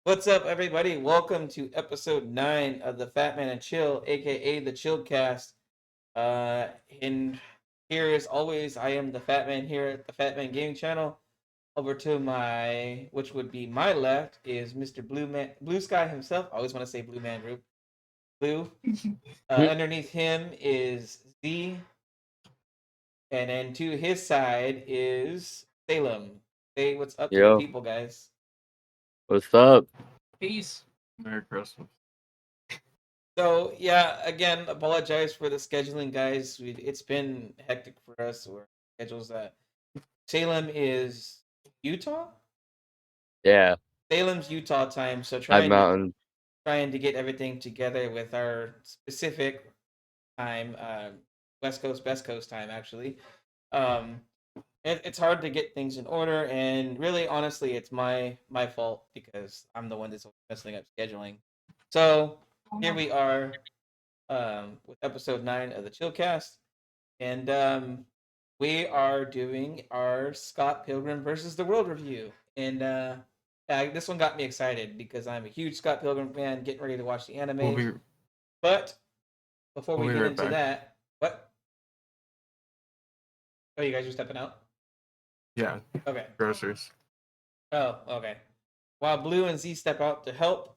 What's up, everybody? Welcome to episode 9 of the Fat Man and Chill, aka the Chillcast. And here, as always, I am the Fat Man here at the Fat Man Gaming Channel. Over to my, which would be my left, is Mr. Blue Man, Blue Sky himself. I always want to say Blue Man Group. Blue. Underneath him is Z, and then to his side is Salem. Say what's up to the Yo, people, guys. what's up? Peace. Merry Christmas. So yeah, again, apologize for the scheduling, guys. It's been hectic for us. Our schedules. Salem is Utah. Yeah, Salem's Utah time. So High Mountain. trying to get everything together with our specific time, West Coast, Best Coast time, actually. Um, it's hard to get things in order, and really, honestly, it's my fault because I'm the one that's messing up scheduling. So here we are with episode 9 of the Chillcast, and we are doing our Scott Pilgrim versus the World review. And this one got me excited because I'm a huge Scott Pilgrim fan, getting ready to watch the We'll anime. be But before we'll we be get right into back. that, what? Oh, you guys are stepping out? Yeah, Okay. groceries. Oh, okay. While Blue and Z step out to help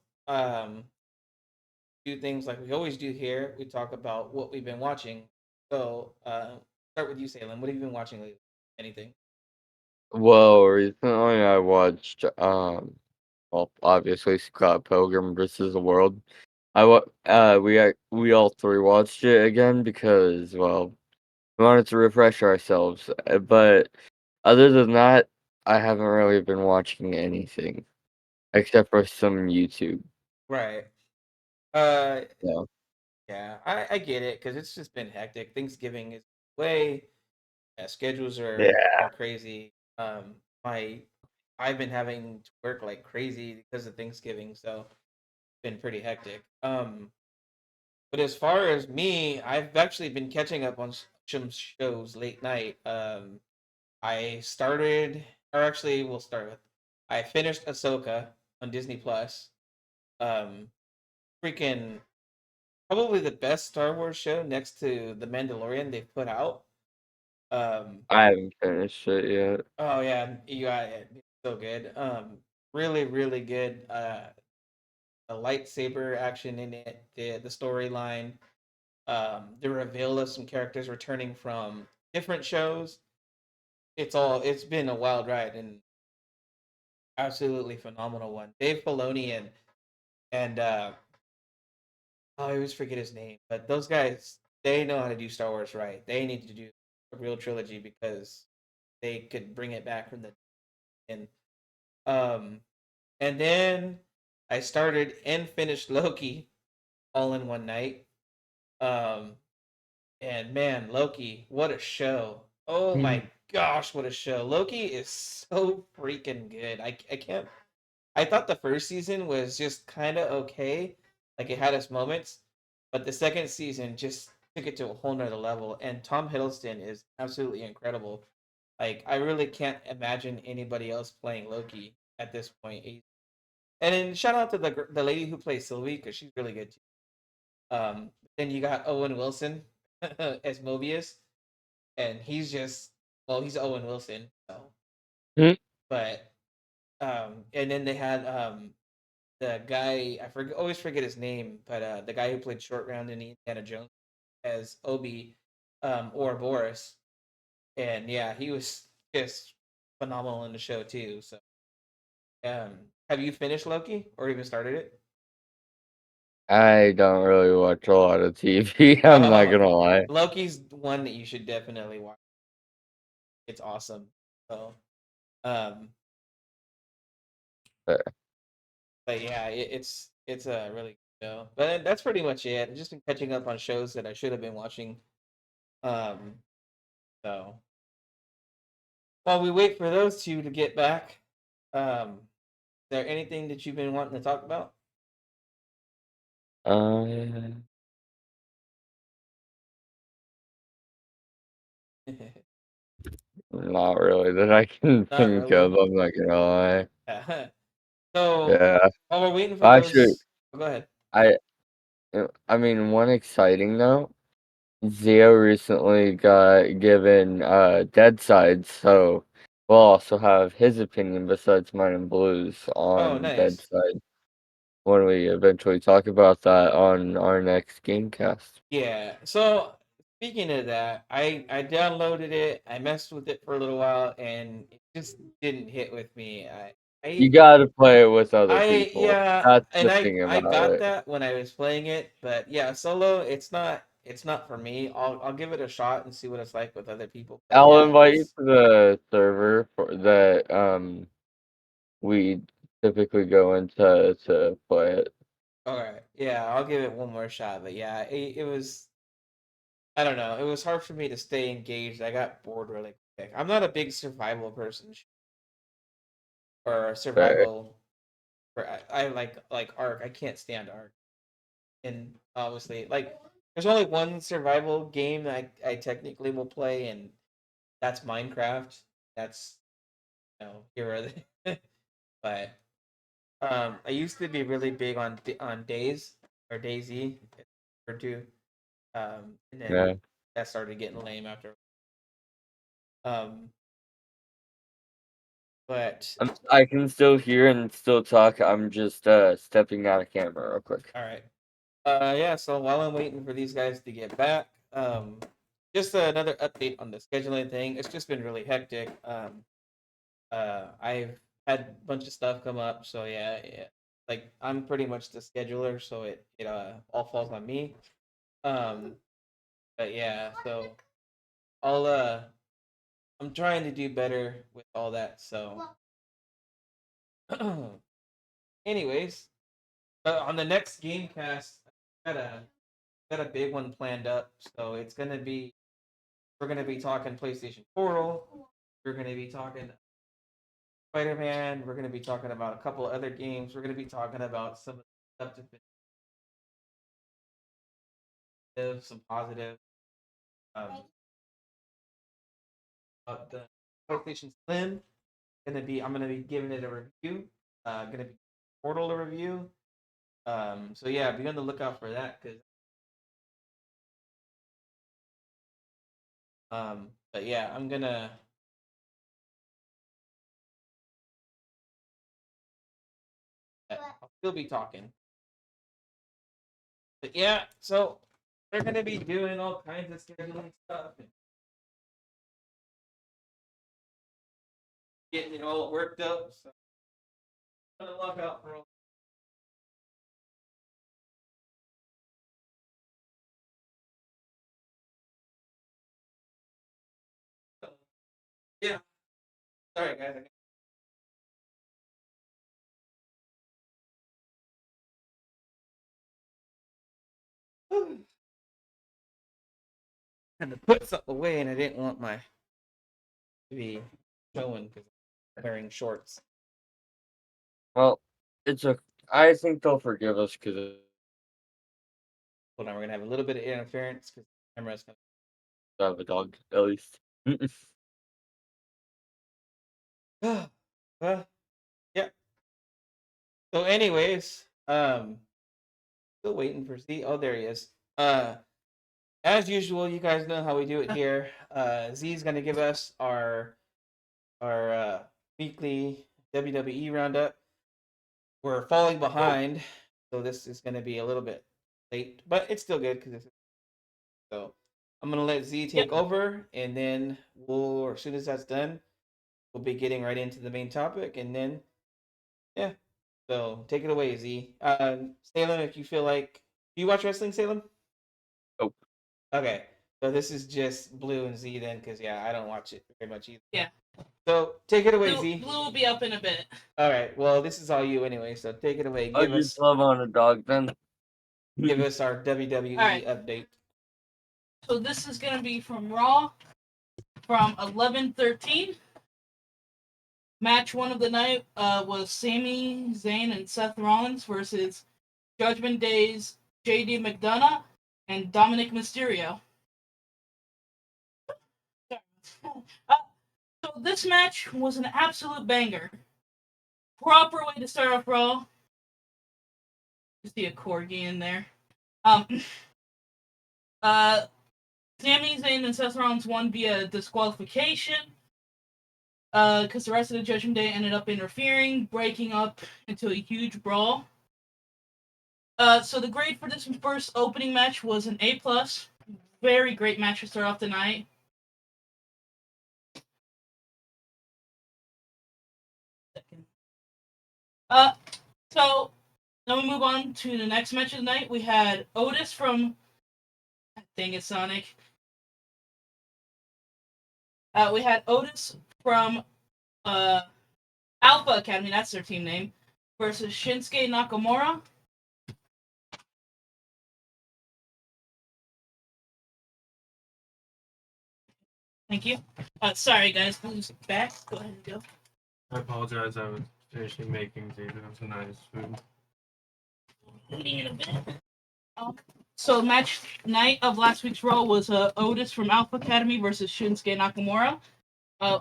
do things like we always do here, we talk about what we've been watching. So, start with you, Salem. What have you been watching lately? Anything? Well, recently I watched well, obviously Scott Pilgrim versus the World. We all three watched it again because we wanted to refresh ourselves. But other than that, I haven't really been watching anything except for some YouTube. Right. Uh, So yeah, I get it because it's just been hectic. Thanksgiving is way. Schedules yeah, are crazy. My I've been having to work like crazy because of Thanksgiving, so it's been pretty hectic. But as far as me, I've actually been catching up on some shows late night. I started, or actually, we'll start with. I finished Ahsoka on Disney Plus. Um, Freaking probably the best Star Wars show next to The Mandalorian they've put out. Um, I haven't finished it yet. oh yeah, you got it. It's so good. Really, really good. The lightsaber action in it, the storyline, the reveal of some characters returning from different shows. It's been a wild ride and absolutely phenomenal one. Dave Filoni and I always forget his name, but those guys they know how to do Star Wars right. They need to do a real trilogy because they could bring it back from the end. Um, and then I started and finished Loki all in one night. Um, and man, Loki, what a show! Oh my gosh, what a show! Loki is so freaking good. I can't. I thought the first season was just kind of okay, like it had its moments, but the second season just took it to a whole nother level. And Tom Hiddleston is absolutely incredible. Like I really can't imagine anybody else playing Loki at this point. And then shout out to the lady who plays Sylvie because she's really good too. Then you got Owen Wilson as Mobius, and he's just he's Owen Wilson. So, Hmm. but and then they had the guy always forget his name, but the guy who played Short Round in Indiana Jones as Obi, or Boris, and yeah, he was just phenomenal in the show too. So, have you finished Loki or even started it? I don't really watch a lot of TV. I'm not Oh, gonna lie. Loki's one that you should definitely watch. It's awesome. So, um, Uh, but yeah, it's a really good show. But that's pretty much it. I've just been catching up on shows that I should have been watching. Um, so while we wait for those two to get back, is there anything that you've been wanting to talk about? Uh, Not really that I can Not think of, really. I'm not gonna lie. So Yeah. while we're waiting for Actually, those, oh, go ahead. I I mean, one exciting note, Zio recently got given Dead Side, so we'll also have his opinion besides mine and Blue's Oh, on Dead nice. Side when we eventually talk about that on our next Gamecast. Yeah. So speaking of that, I downloaded it. I messed with it for a little while, and it just didn't hit with me. You I gotta play it with other people. yeah, That's and the I thing I about got it. that when I was playing it, but yeah, solo it's not for me. I'll give it a shot and see what it's like with other people. But I'll yeah, invite you it's to the server for that we typically go into to play it. all right. Yeah, I'll give it one more shot. But yeah, it was I don't know. It was hard for me to stay engaged. I got bored really quick. I'm not a big survival person or Fair. survival. I like Ark. I can't stand Ark. And obviously, like, there's only one survival game that I technically will play, and that's Minecraft. That's here. But I used to be really big on Days or Daisy or two. And then Yeah. that started getting lame after. Um, but I can still hear and still talk. I'm just stepping out of camera real quick. all right. Yeah. So while I'm waiting for these guys to get back, just another update on the scheduling thing. It's just been really hectic. I've had a bunch of stuff come up, so yeah. Like I'm pretty much the scheduler, so it all falls on me. Um, but yeah, so I'll I'm trying to do better with all that. So, anyways, on the next GameCast, got a got a big one planned up. So it's gonna be we're gonna be talking PlayStation Portal. We're gonna be talking Spider-Man. We're gonna be talking about a couple of other games. We're gonna be talking about some of the stuff that's been some positive. Um, the PlayStation Slim I'm gonna be giving it a review. Gonna be Portal a review. So yeah, be on the lookout for that because but yeah, I'll still be talking. But yeah, so we're gonna be doing all kinds of scheduling stuff and getting it all worked up. So I'm gonna look out for all. So, yeah, sorry guys. I had to put something away, and I didn't want my to be showing because I'm wearing shorts. Well, it's a. I think they'll forgive us because Hold on, we're gonna have a little bit of interference because the camera's I have a dog at least. gonna. Well, yeah. So, anyways, still waiting for Z. Oh, there he is. As usual, you guys know how we do it here. Z is gonna give us our weekly WWE roundup. We're falling behind, so this is gonna be a little bit late, but it's still good because so. I'm gonna let Z take over, and then as soon as that's done, we'll be getting right into the main topic, and then yeah. So take it away, Z. Salem, if you feel like, do you watch wrestling, Salem? Oh, Okay, so this is just Blue and Z then, because yeah, I don't watch it very much either. Yeah. So take it away, Blue, Z. Blue will be up in a bit. All right. Well, this is all you anyway. So take it away. I'll just love on a dog then. Give us our WWE All right. update. So this is gonna be from Raw from 11/13. Match one of the night was Sami Zayn and Seth Rollins versus Judgment Day's JD McDonough and Dominic Mysterio. Uh, so this match was an absolute banger. proper way to start off Raw. Just see a corgi in there. Um, uh, Sami Zayn and Seth Rollins won via disqualification. Because the rest of the Judgment Day ended up interfering, breaking up into a huge brawl. So the grade for this first opening match was an A+. Very great match to start off the night. So then we move on to the next match of the night. We had Otis from... Dang it, Sonic. We had Otis from Alpha Academy, that's their team name, versus Shinsuke Nakamura. Thank you. Sorry, guys. Who's back? Go ahead and go. I apologize. I was finishing making Xavier tonight's food. In a bit. So match night of last week's Raw was Otis from Alpha Academy versus Shinsuke Nakamura.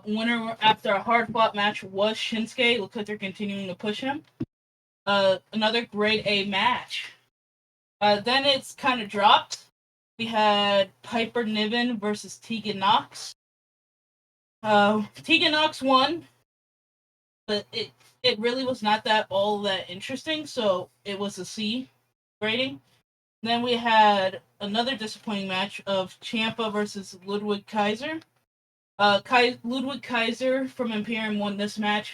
Winner after a hard fought match was Shinsuke. Looks like they're continuing to push him. Another grade A match. Then it's kind of dropped. We had Piper Niven versus Tegan Nox. Tegan Nox won, but it really was not all that interesting, so it was a C rating. Then we had another disappointing match of Ciampa versus Ludwig Kaiser. Ludwig Kaiser from Imperium won this match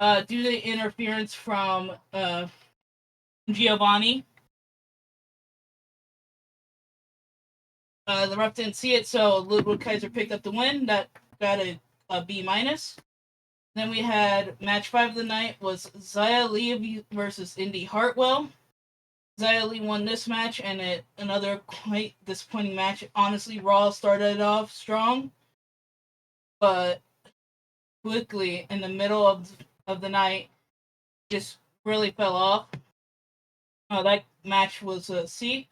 due to interference from Giovanni. The ref didn't see it, so Ludwig Kaiser picked up the win. That got a B-. Then we had match 5 of the night was Xia Li versus Indy Hartwell. Xia Li won this match, and another quite disappointing match. Honestly, Raw started off strong, but quickly in the middle of the night, just really fell off. That match was a C.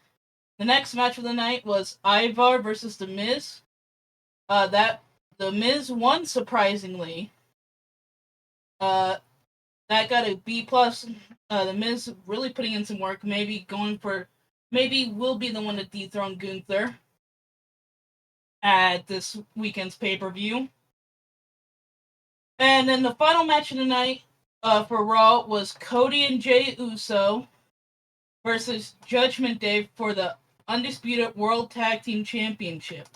The next match of the night was Ivar versus The Miz. That The Miz won surprisingly. That got a B+. The Miz really putting in some work. Maybe will be the one to dethrone Gunther at this weekend's pay-per-view. And then the final match of the night for Raw was Cody and Jey Uso versus Judgment Day for the Undisputed World Tag Team Championship.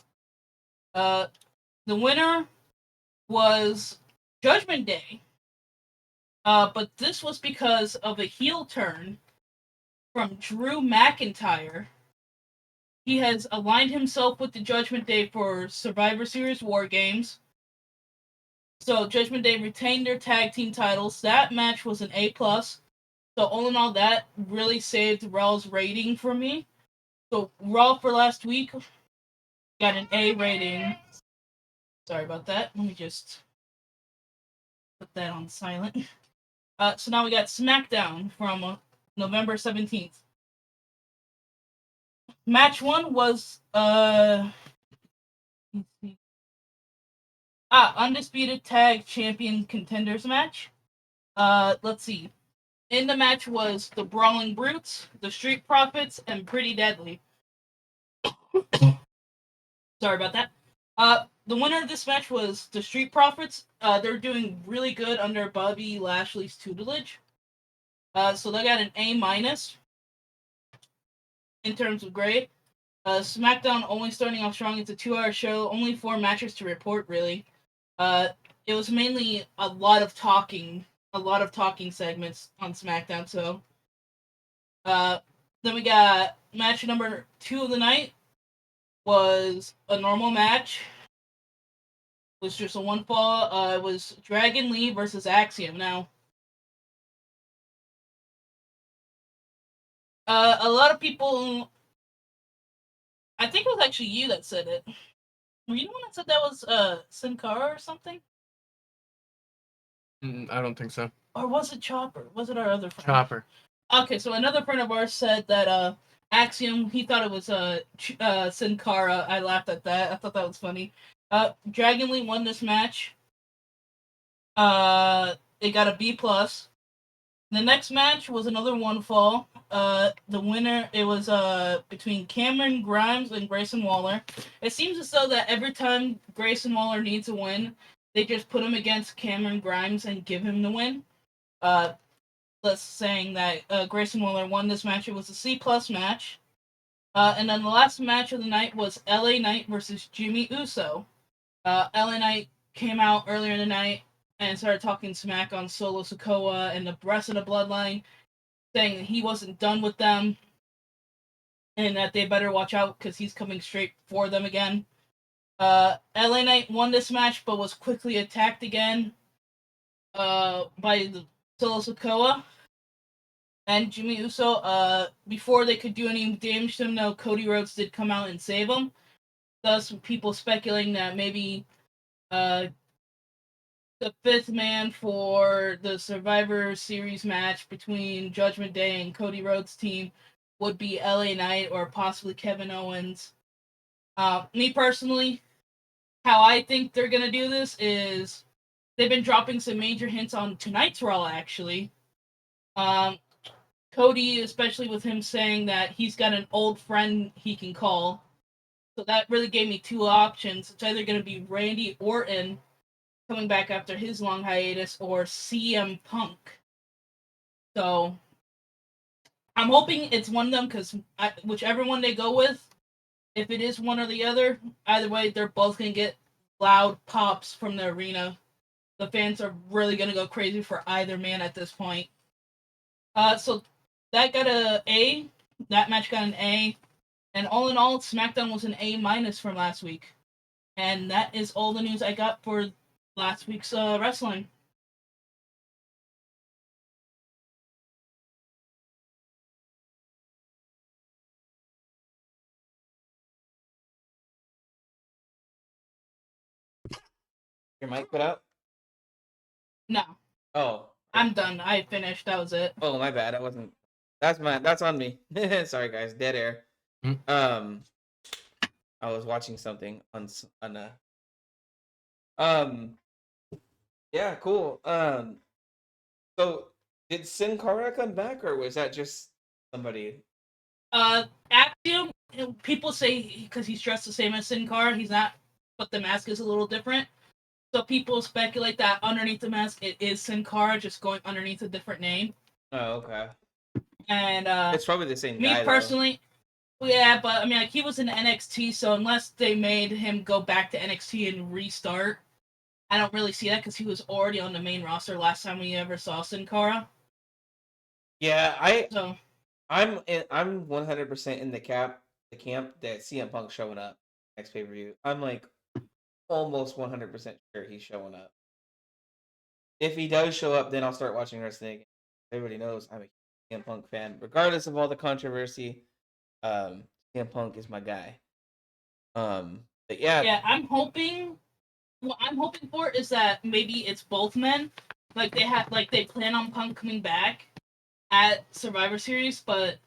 The winner was Judgment Day. But this was because of a heel turn from Drew McIntyre. He has aligned himself with the Judgment Day for Survivor Series War Games. So Judgment Day retained their tag team titles. That match was an A+. So all in all, that really saved Raw's rating for me. So Raw for last week got an A rating. Sorry about that. Let me just put that on silent. So now we got SmackDown from November 17th. Match 1 was Undisputed Tag Champion Contenders match. Let's see. In the match was the Brawling Brutes, the Street Profits, and Pretty Deadly. Sorry about that. The winner of this match was the Street Profits. They're doing really good under Bobby Lashley's tutelage. So they got an A- in terms of grade. SmackDown only starting off strong. It's a 2-hour show. Only 4 matches to report, really. It was mainly a lot of talking segments on SmackDown. So, then we got match number 2 of the night was a normal match. It was just a 1 fall. It was Dragon Lee versus Axiom. Now, a lot of people, I think it was actually you that said it. Were you the one that said that was Sin Cara or something? I don't think so. Or was it Chopper? Was it our other friend? Chopper. Okay, so another friend of ours said that Axiom, he thought it was Sin Cara. I laughed at that. I thought that was funny. Dragon Lee won this match. it got a B plus. The next match was another one fall. The winner, it was between Cameron Grimes and Grayson Waller. It seems as though that every time Grayson Waller needs a win, they just put him against Cameron Grimes and give him the win. Thus saying that Grayson Waller won this match. It was a C plus match. And then the last match of the night was LA Knight versus Jimmy Uso. LA Knight came out earlier in the night and started talking smack on Solo Sikoa and the rest of the bloodline, saying that he wasn't done with them and that they better watch out because he's coming straight for them again. LA Knight won this match but was quickly attacked again by the Solo Sikoa and Jimmy Uso. Before they could do any damage to him, though, Cody Rhodes did come out and save him. Thus, people speculating that maybe the fifth man for the Survivor Series match between Judgment Day and Cody Rhodes' team would be LA Knight or possibly Kevin Owens. Me personally, how I think they're going to do this is they've been dropping some major hints on tonight's Raw, actually. Cody, especially with him saying that he's got an old friend he can call. So that really gave me two options. It's either going to be Randy Orton coming back after his long hiatus or CM Punk. So I'm hoping it's one of them because whichever one they go with, if it is one or the other, either way, they're both going to get loud pops from the arena. The fans are really going to go crazy for either man at this point. So that got an A. That match got an A. And all in all, SmackDown was an A minus from last week. And that is all the news I got for last week's wrestling. Your mic put out? No, Oh. I'm done. I finished. That was it. Oh, my bad. I wasn't. That's on me. Sorry, guys. Dead air. Hmm. I was watching something on um. Yeah, cool. So did Sin Cara come back, or was that just somebody? Axiom, people say because he's dressed the same as Sin Cara, he's not, but the mask is a little different. So people speculate that underneath the mask, it is Sin Cara, just going underneath a different name. Oh, okay. And It's probably the same me guy, personally, yeah, but I mean, like he was in NXT, so unless they made him go back to NXT and restart, I don't really see that because he was already on the main roster last time we ever saw Sin Cara. Yeah, So I'm 100% in the camp that CM Punk showing up next pay per view. I'm like almost 100% sure he's showing up. If he does show up, then I'll start watching wrestling again. Everybody knows I'm a CM Punk fan, regardless of all the controversy. CM Punk is my guy. But yeah, yeah, I'm hoping. What I'm hoping for is that maybe it's both men. Like they plan on Punk coming back at Survivor Series, but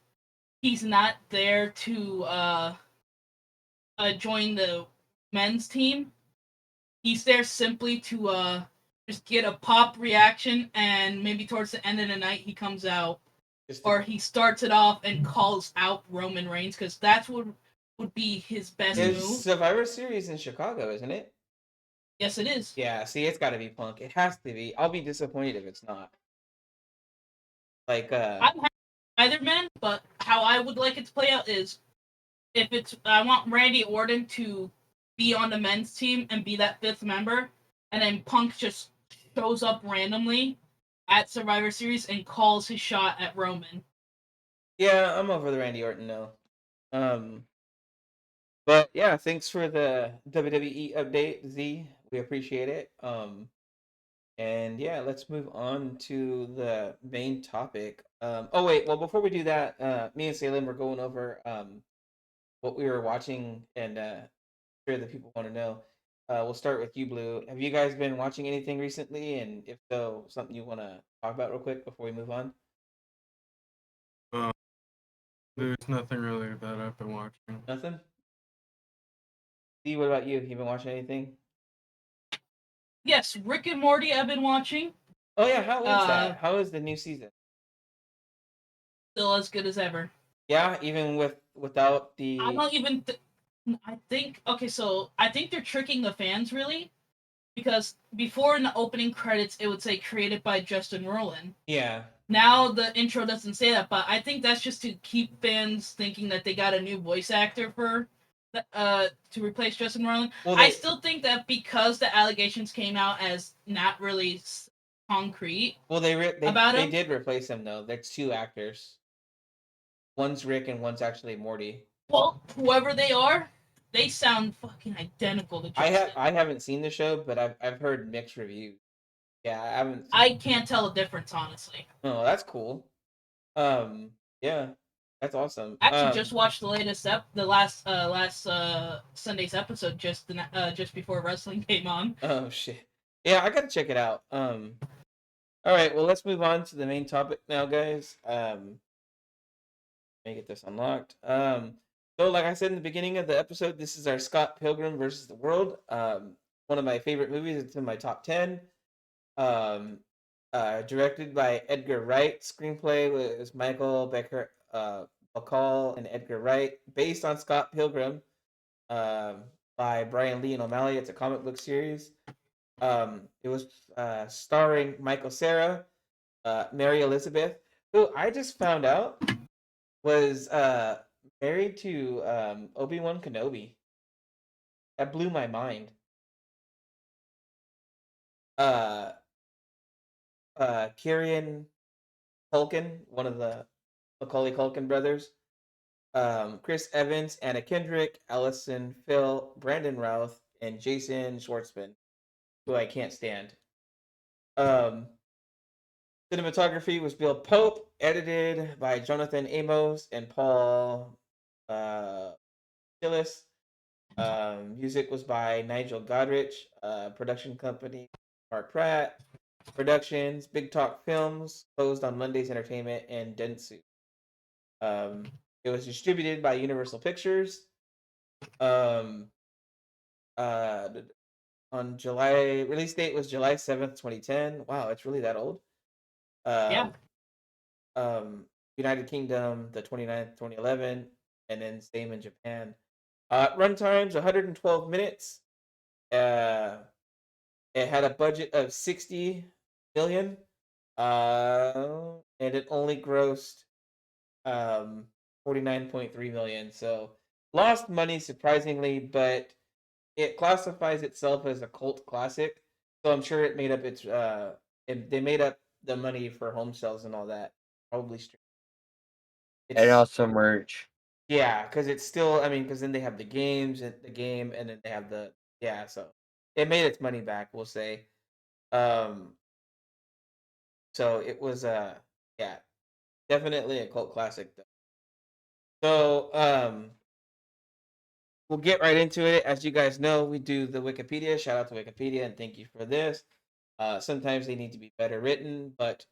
he's not there to join the men's team. He's there simply to just get a pop reaction, and maybe towards the end of the night he comes out, just or he starts it off and calls out Roman Reigns because that's what would be his best it's move. Survivor Series in Chicago, isn't it? Yes, it is. Yeah, see, it's got to be Punk. It has to be. I'll be disappointed if it's not. Like, I'm happy either man, but how I would like it to play out is if it's I want Randy Orton to be on the men's team and be that fifth member, and then Punk just shows up randomly at Survivor Series and calls his shot at Roman. yeah, I'm over the Randy Orton now. Um, but yeah, thanks for the WWE update, Z. We appreciate it. And yeah, let's move on to the main topic. Oh wait, well before we do that, me and Salem were going over what we were watching, and sure that people want to know. We'll start with you, Blue. Have you guys been watching anything recently? And if so, something you want to talk about real quick before we move on? There's nothing really that I've been watching. Nothing? Z, what about you? You been watching anything? Yes, Rick and Morty I've been watching. Oh yeah, how is that? Uh, How is the new season? Still as good as ever. Yeah, even without I the don't even. I think okay, so I think they're tricking the fans really because before in the opening credits it would say created by Justin Roiland. yeah. Now the intro doesn't say that, but I think that's just to keep fans thinking that they got a new voice actor for to replace Justin Roiland. Well, I they still think that because the allegations came out as not really concrete well about they him. did replace him though. There's two actors. One's Rick and one's actually Morty. Well, whoever they are, they sound fucking identical to Justin. I haven't seen the show, but I've heard mixed reviews. Yeah, I haven't seen. I can't tell a difference honestly. Oh, that's cool. Um, yeah, that's awesome. Actually, just watched the latest the last Sunday's episode just before wrestling came on. Oh shit. Yeah, I gotta check it out. All right. Well, let's move on to the main topic now, guys. Let me get this unlocked. So like I said in the beginning of the episode, this is our Scott Pilgrim versus the World. One of my favorite movies. It's in my top 10. Um, directed by Edgar Wright. Screenplay was Michael Becker, Bacall, and Edgar Wright. Based on Scott Pilgrim, by Brian Lee and O'Malley. It's a comic book series. It was starring Michael Cera, Mary Elizabeth, who I just found out was married to Obi-Wan Kenobi. That blew my mind. Uh, Kieran Culkin, one of the Macaulay Culkin brothers. Chris Evans, Anna Kendrick, Allison Phil, Brandon Routh, and Jason Schwartzman, who I can't stand. Um, Cinematography was Bill Pope, edited by Jonathan Amos and Paul Gillis. Music was by Nigel Godrich. Production company Mark Pratt. Productions Big Talk Films, closed on Monday's Entertainment, and Dentsu. Um, it was distributed by Universal Pictures. Um, uh, on July release date was July 7th, 2010. Wow, it's really that old. Yeah, Um, United Kingdom the 29th, 2011, and then same in Japan. Runtime's 112 minutes. Uh, it had a budget of 60 million, and it only grossed 49.3 million. So lost money surprisingly, but it classifies itself as a cult classic. So I'm sure it made up they made up the money for home sales and all that. Probably And it's also merch. yeah, because it's still. I mean, because then they have the games and the game, and then they have the yeah. So it made its money back. We'll say. Um. So it was yeah, definitely a cult classic though. So we'll get right into it. As you guys know, we do the Wikipedia. Shout out to Wikipedia and thank you for this. Sometimes they need to be better written, but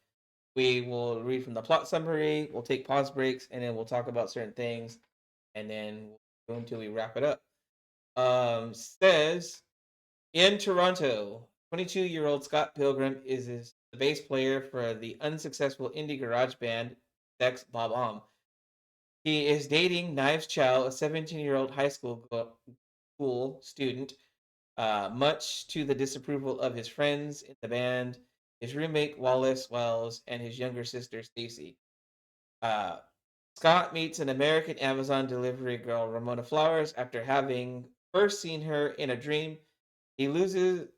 we will read from the plot summary. We'll take pause breaks, and then we'll talk about certain things, and then we'll go until we wrap it up. Says in Toronto, 22-year-old Scott Pilgrim is the bass player for the unsuccessful indie garage band Sex Bob-omb. He is dating Knives Chow, a 17-year-old high school student, much to the disapproval of his friends in the band, his roommate Wallace Wells, and his younger sister Stacy. Uh, Scott meets an American Amazon delivery girl, Ramona Flowers, after having first seen her in a dream. He loses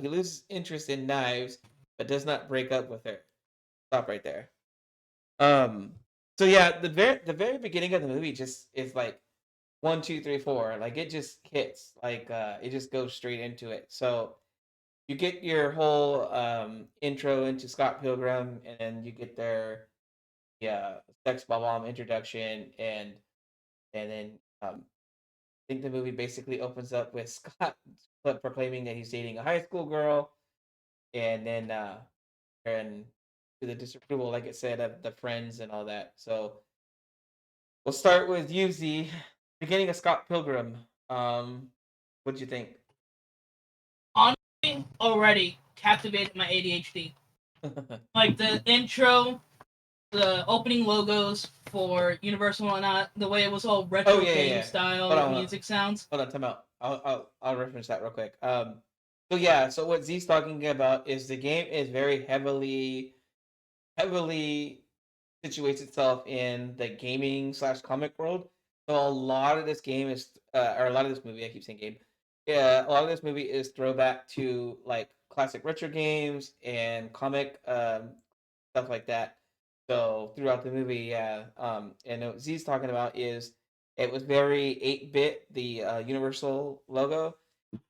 he loses interest in knives, but does not break up with her. Stop right there. Um. So yeah, the very beginning of the movie just is like 1, 2, 3, 4. Like it just hits. Like it just goes straight into it. So you get your whole intro into Scott Pilgrim, and then you get their yeah Sex Bomb introduction, and then I think the movie basically opens up with Scott proclaiming that he's dating a high school girl, and then and to the disapproval, like it said, of the friends and all that. So we'll start with you, Z. Beginning of Scott Pilgrim. What'd you think? honestly, already captivated my ADHD. Like the intro, the opening logos for Universal and whatnot, the way it was all retro Oh yeah, yeah, game yeah. style Hold on, music sounds. hold on, time out. I'll reference that real quick. So yeah, so what Z's talking about is the game is very heavily situates itself in the gaming slash comic world. So a lot of this game is, or a lot of this movie, I keep saying game. Yeah, a lot of this movie is throwback to like classic retro games and comic stuff like that. So throughout the movie, yeah, and what Z's talking about is it was very 8-bit, the Universal logo,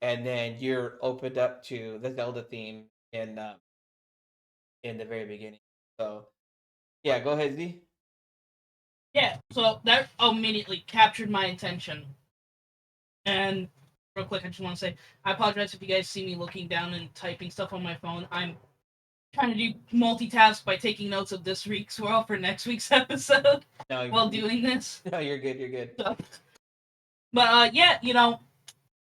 and then you're opened up to the Zelda theme in the very beginning. So yeah, go ahead, Z. Yeah, so that immediately captured my attention. And real quick, I just want to say I apologize if you guys see me looking down and typing stuff on my phone. I'm trying to do multitask by taking notes of this week's world for next week's episode No, while doing this. no, you're good. You're good. So, but yeah, I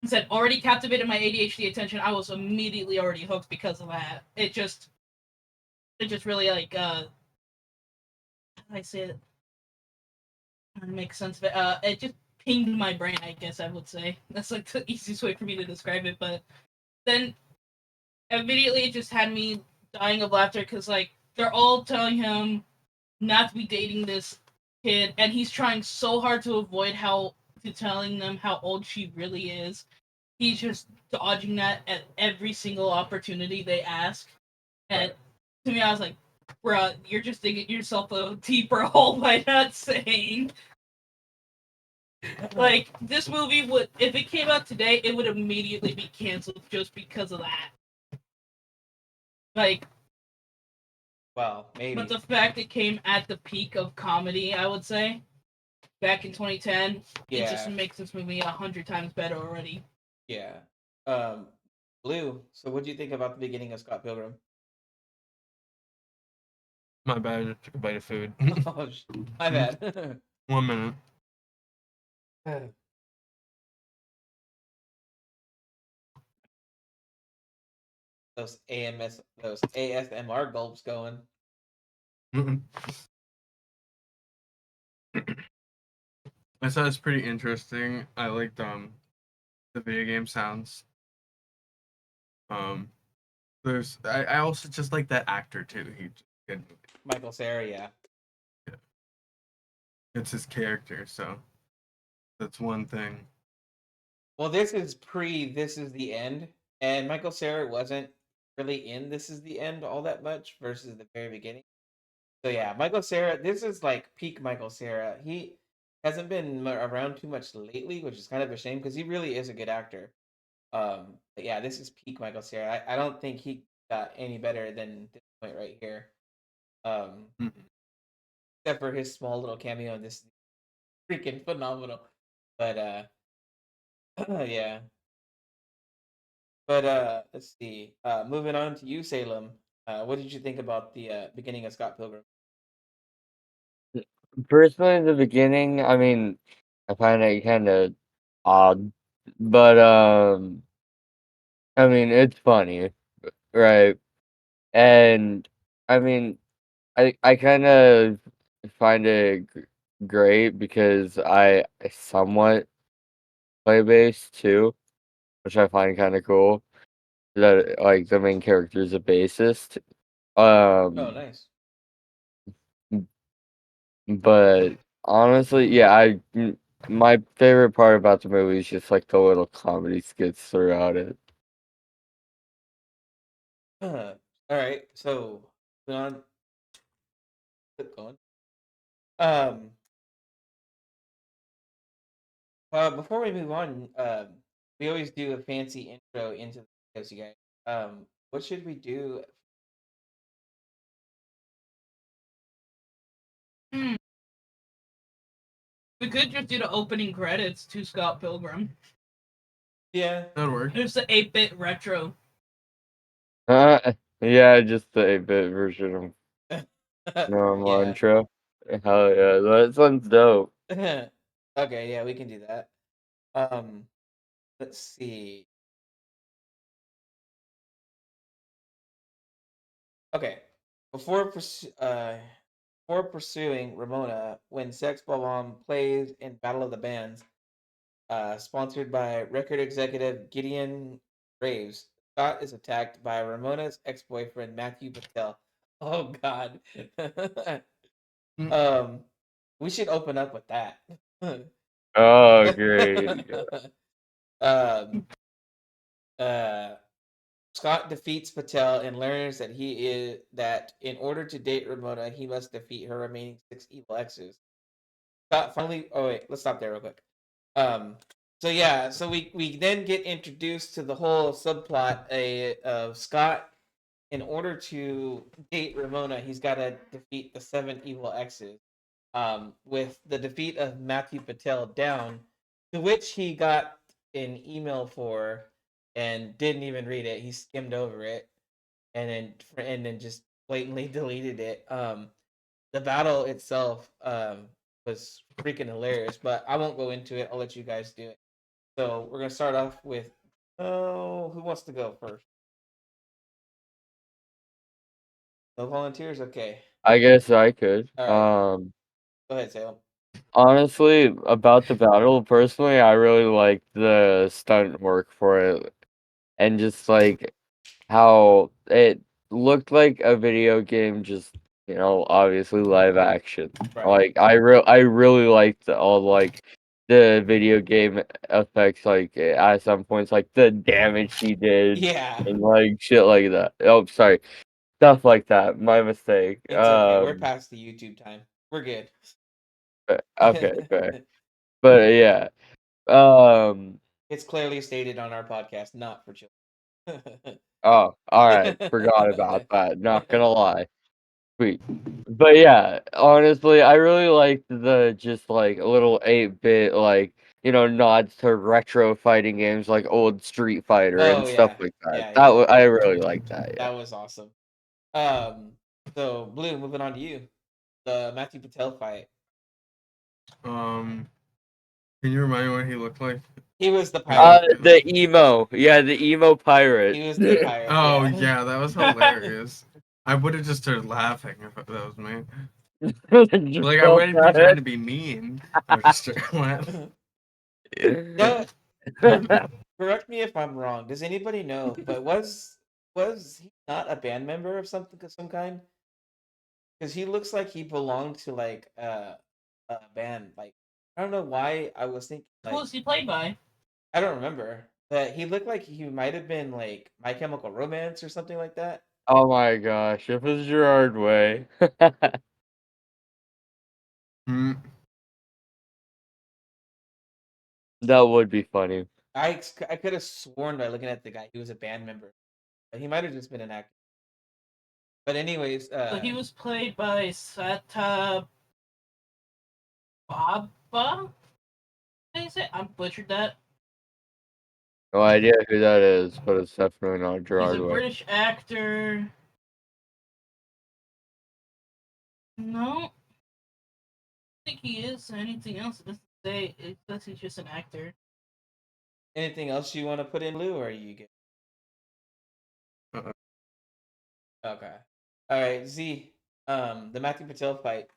said already captivated my ADHD attention. I was immediately already hooked because of that. It just really like how do I say it? Trying to make sense of it. It just pinged my brain. I guess I would say that's like the easiest way for me to describe it. But then immediately it just had me dying of laughter because like they're all telling him not to be dating this kid, and he's trying so hard to avoid how to telling them how old she really is. He's just dodging that at every single opportunity they ask. And Right. to me, I was like, bruh, you're just digging yourself a deeper hole by not saying. Like, this movie would, if it came out today, it would immediately be canceled just because of that. Like, Well, but maybe. the fact it came at the peak of comedy, I would say, back in 2010, it just Yeah, makes this movie 100 times better already. yeah. Um, Blue. So, what do you think about the beginning of Scott Pilgrim? My bad. I just took a bite of food. Oh, my bad. 1 minute. Those ASMR gulps going. Mm-mm. I thought it's pretty interesting. I liked the video game sounds. Um, I also just like that actor too. He just good. Michael Cera, yeah. Yeah. It's his character, so that's one thing. Well, this is pre This Is the End, and Michael Cera wasn't really in This Is the End all that much versus the very beginning. So yeah, Michael Cera, this is like peak Michael Cera. He hasn't been around too much lately, which is kind of a shame because he really is a good actor. But yeah, this is peak Michael Cera. I don't think he got any better than this point right here. Um, Mhm. except for his small little cameo in this is freaking phenomenal. But yeah. But let's see. Moving on to you, Salem. What did you think about the beginning of Scott Pilgrim? Personally, in the beginning, I mean, I find it kind of odd, but I mean, it's funny, right? And I mean, I kind of find it great because I somewhat play bass too, which I find kind of cool. That like the main character is a bassist. Oh, Um, nice. but honestly, yeah, my favorite part about the movie is just like the little comedy skits throughout it. All right. So, moving on. Keep going. Um, before we move on, we always do a fancy intro into the videos, you guys. What should we do? Hmm. We could just do the opening credits to Scott Pilgrim. Yeah. That'll work. There's the 8-bit retro. Yeah, just the 8-bit version of normal Yeah. intro. Hell yeah, that sounds dope. Okay, yeah, we can do that. Um, let's see. Okay. Before before pursuing Ramona, when Sex Bomb plays in Battle of the Bands, sponsored by record executive Gideon Graves, Scott is attacked by Ramona's ex-boyfriend Matthew Patel. Oh God. Mm. um, we should open up with that. Oh, great. um, uh, Scott defeats Patel and learns that in order to date Ramona, he must defeat her remaining 6 evil exes. Scott finally. Oh wait, let's stop there real quick. Um. So yeah, so we then get introduced to the whole subplot of Scott. In order to date Ramona, he's got to defeat the 7 evil exes. With the defeat of Matthew Patel down, to which he got an email for and didn't even read it. He skimmed over it and then just blatantly deleted it. The battle itself was freaking hilarious, but I won't go into it. I'll let you guys do it. So we're gonna start off with who wants to go first? No volunteers. Okay. I guess I could. All right. Go ahead, Salem. Honestly, about the battle, personally, I really liked the stunt work for it, and just like how it looked like a video game, just obviously live action. Right. Like I really liked all like the video game effects, like at some points, like the damage he did Yeah. and like shit like that. Oh, sorry, stuff like that. My mistake. It's okay. We're past the YouTube time. We're good. Okay, fair. But yeah, um, It's clearly stated on our podcast, not for children. oh, all right, forgot about that. Not gonna lie. Sweet. But yeah, honestly, I really liked the just like little 8-bit like nods to retro fighting games like old Street Fighter and Oh stuff yeah, like that. yeah, yeah. I really like that. Yeah. That was awesome. So Blue, moving on to you, the Matthew Patel fight. Um, can you remind me what he looked like? He was the He was pirate. The emo, yeah, the emo pirate. He was the pirate. Oh Yeah. yeah, that was hilarious. I would have just started laughing if that was me. Just Like I felt wouldn't be trying to be mean. I would just start laughing. Yeah. Correct me if I'm wrong. Does anybody know? But was he not a band member of something of some kind? Because he looks like he belonged to like a band. Like I don't know why I was thinking Who like was he played by? I don't remember, but he looked like he might have been like My Chemical Romance or something like that. Oh my gosh, if it's Gerard Way. Hmm. That would be funny. I could have sworn by looking at the guy he was a band member, but he might have just been an actor. But anyways, So he was played by Sata Baba. Did I say? I butchered that. No idea who that is, but it's definitely not He's Gerard a Way. British actor. No, I think he is. Anything else? It doesn't say. It says he's just an actor. anything else you want to put in, Lou, or are you good? Uh-uh. Okay. All right, Z. The Matthew Patel fight.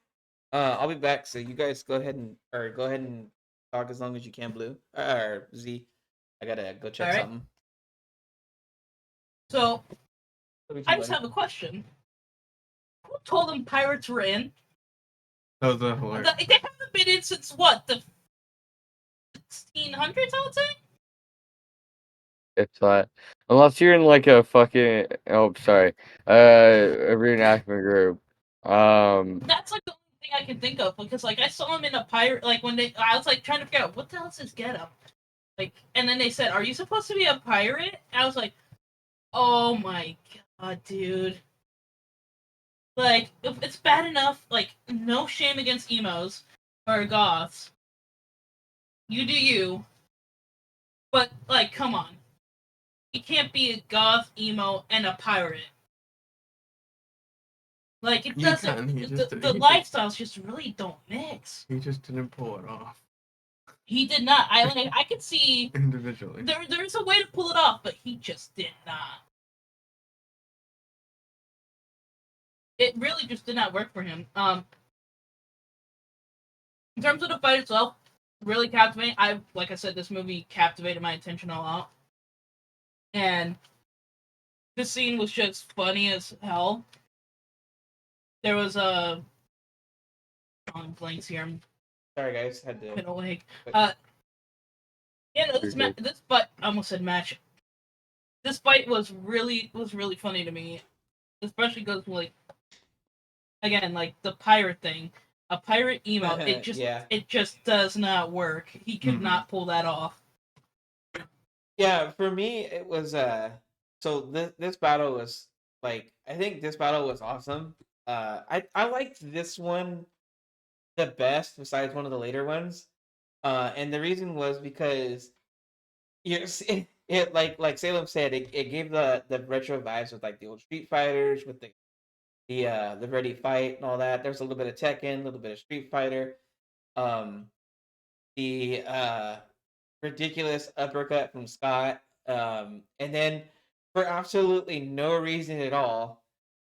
I'll be back. So you guys go ahead and talk as long as you can, Blue or Z. I gotta go check All right. something. So Over to I you, just buddy. have a question. Who told them pirates were in? That was hilarious. They haven't been in since what, the 1600s? I would say. It's that. Unless you're in like a fucking sorry. A reenactment group. That's like the only thing I can think of because like I saw him in a pirate. Like when I was like trying to figure out what the hell's his getup. Like, and then they said, "Are you supposed to be a pirate?" I was like, "Oh my god, dude!" Like, if it's bad enough. Like, no shame against emos or goths. You do you. But like, come on, you can't be a goth, emo, and a pirate. Like, it You doesn't. can. The lifestyles just really don't mix. He just didn't pull it off He did not. I could see individually. there's a way to pull it off, but he just did not. it really just did not work for him. In terms of the fight itself, really captivating. Like I said, this movie captivated my attention a lot, and this scene was just funny as hell. There was a drawing blanks here. I'm Sorry, guys, had to. been awake. Quick. Yeah, no, You're good. this fight. I almost said match. This fight was really funny to me, especially because like again like the pirate thing, a pirate emote. Yeah. It just does not work. He could Mhm. not pull that off. Yeah, for me it was so this battle was like I think this battle was awesome. I liked this one the best besides one of the later ones. And the reason was because it like Salem said, it gave the retro vibes with like the old Street Fighters with the Ready Fight and all that. There's a little bit of Tekken, a little bit of Street Fighter. Um the ridiculous uppercut from Scott. And then for absolutely no reason at all,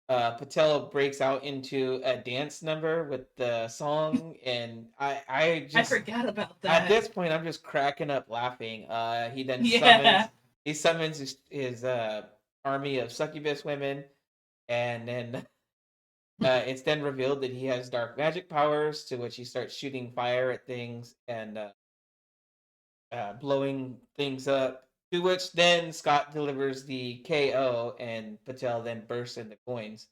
Patel breaks out into a dance number with the song, and I I just forgot about at that. this point I'm just cracking up laughing. He then Yeah. summons his army of succubus women, and then it's then revealed that he has dark magic powers, to which he starts shooting fire at things and blowing things up. To which then Scott delivers the KO, and Patel then bursts into coins.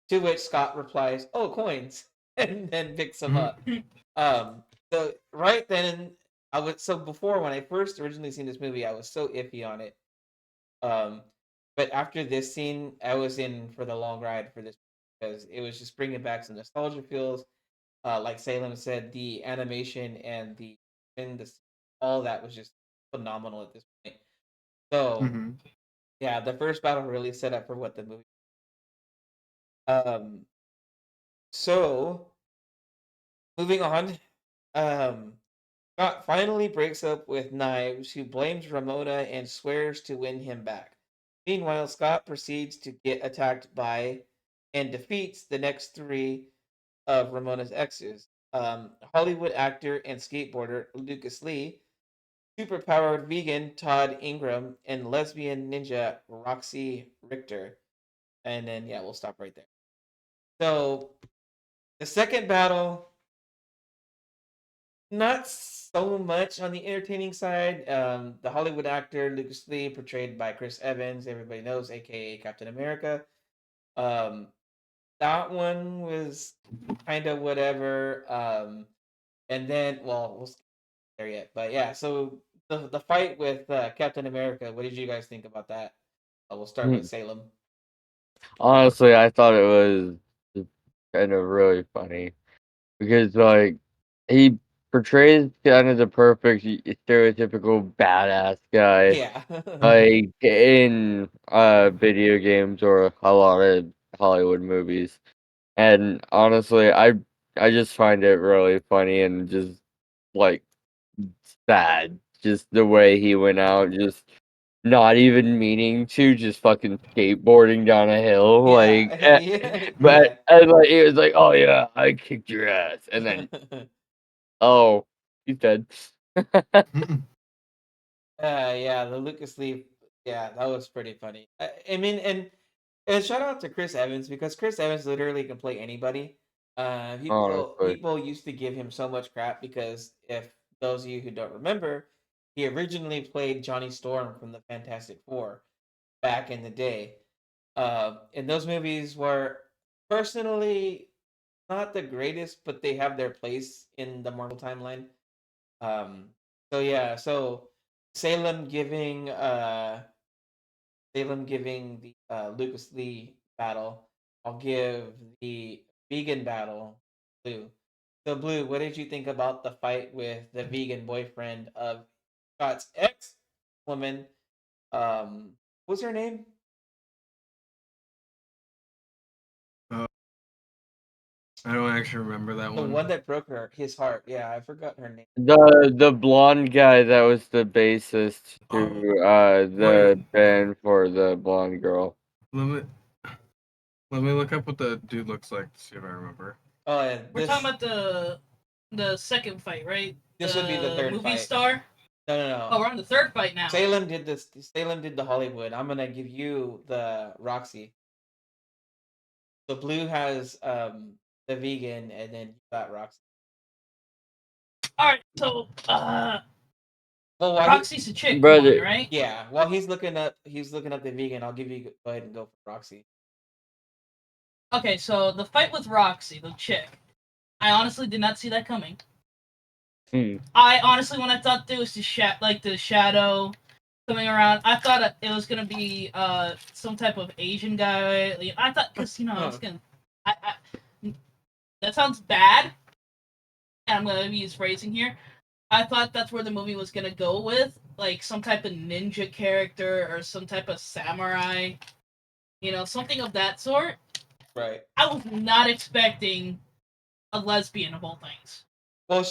To which Scott replies, "Oh, coins," and then picks them up. Um, so right then, I was so before when I first originally seen this movie, I was so iffy on it. Um, but after this scene, I was in for the long ride for this because it was just bringing back some nostalgia feels. Like Salem said, the animation and the all that was just phenomenal at this point. So Mhm. yeah, the first battle really set up for what the movie. Um, so moving on, um, Scott finally breaks up with Knives, who blames Ramona and swears to win him back. Meanwhile, Scott proceeds to get attacked by and defeats the next three of Ramona's exes: Hollywood actor and skateboarder Lucas Lee, superpowered vegan Todd Ingram, and lesbian ninja Roxy Richter. And then, yeah, we'll stop right there. So, the second battle, not so much on the entertaining side. The Hollywood actor Lucas Lee, portrayed by Chris Evans, everybody knows, aka Captain America. Um, that one was kind of whatever. And then, well, we'll skip there yet, but yeah. So the fight with Captain America. What did you guys think about that? We'll start with Salem. Honestly, I thought it was kind of really funny because, like, he portrays kind of the perfect stereotypical badass guy, Yeah. like in video games or a lot of Hollywood movies. And honestly, I just find it really funny and just like sad, just the way he went out, just not even meaning to, just fucking skateboarding down a hill, like, Yeah. Yeah. but Yeah. and like he was like, "Oh yeah, I kicked your ass," and then, oh, he's dead. Yeah, the Lucas Lee. Yeah, that was pretty funny. I mean, and shout out to Chris Evans because Chris Evans literally can play anybody. Honestly, People used to give him so much crap because if those of you who don't remember, he originally played Johnny Storm from the Fantastic Four back in the day. And those movies were personally not the greatest, but they have their place in the Marvel timeline. Um, so yeah, so Salem giving Salem giving the Lucas Lee battle. I'll give the vegan battle Blue. So Blue, what did you think about the fight with the vegan boyfriend of Scott's ex woman? What's her name? Uh, I don't actually remember that The one. one that broke his heart. Yeah, I forgot her name. the blonde guy that was the bassist to Oh, the wait. band for the blonde girl. Let me Let me look up what the dude looks like to see if I remember. Oh, yeah, We're talking about the second fight, right? this would be the third movie fight. star. No. Oh, we're on the third fight now. Salem did this. Salem did the Hollywood. I'm gonna give you the Roxy. So Blue has the vegan, and then you got Roxy. All right, so Well, while Roxy's a chick Brother. one, right? yeah, while he's looking up the vegan. I'll give you go ahead and go for Roxy. Okay, so the fight with Roxy, the chick, I honestly did not see that coming. I honestly, when I thought there was the shadow coming around, I thought it was gonna be some type of Asian guy. Like, I thought because I was gonna, that sounds bad, and I'm gonna use phrasing here. I thought that's where the movie was gonna go with, like some type of ninja character or some type of samurai, something of that sort. Right. I was not expecting a lesbian of all things. Well,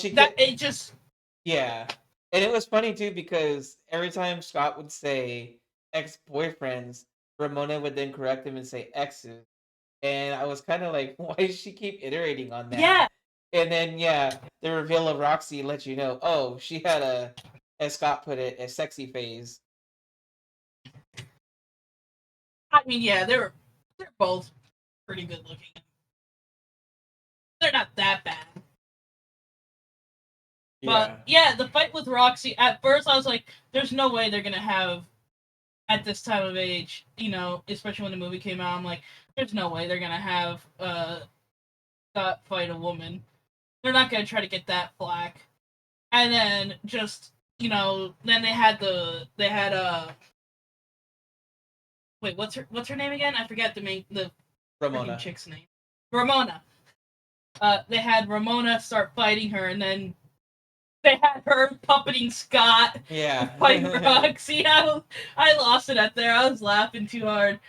Yeah. And it was funny too because every time Scott would say ex-boyfriends, Ramona would then correct him and say exes. And I was kind of like, why does she keep iterating on that? Yeah. And then the reveal of Roxy let you know, oh, she had as Scott put it, a sexy phase. I mean, yeah, they're both pretty good looking. They're not that bad. But yeah, the fight with Roxy, at first I was like, there's no way they're gonna have at this time of age, especially when the movie came out, I'm like, there's no way they're gonna have Scott fight a woman. They're not gonna try to get that flack. And then just then they had wait, what's her name again? I forgot the Ramona. Chick's name. Ramona. They had Ramona start fighting her, and then they had her puppeting Scott. Yeah. Fighting Roxy. I lost it at there. I was laughing too hard.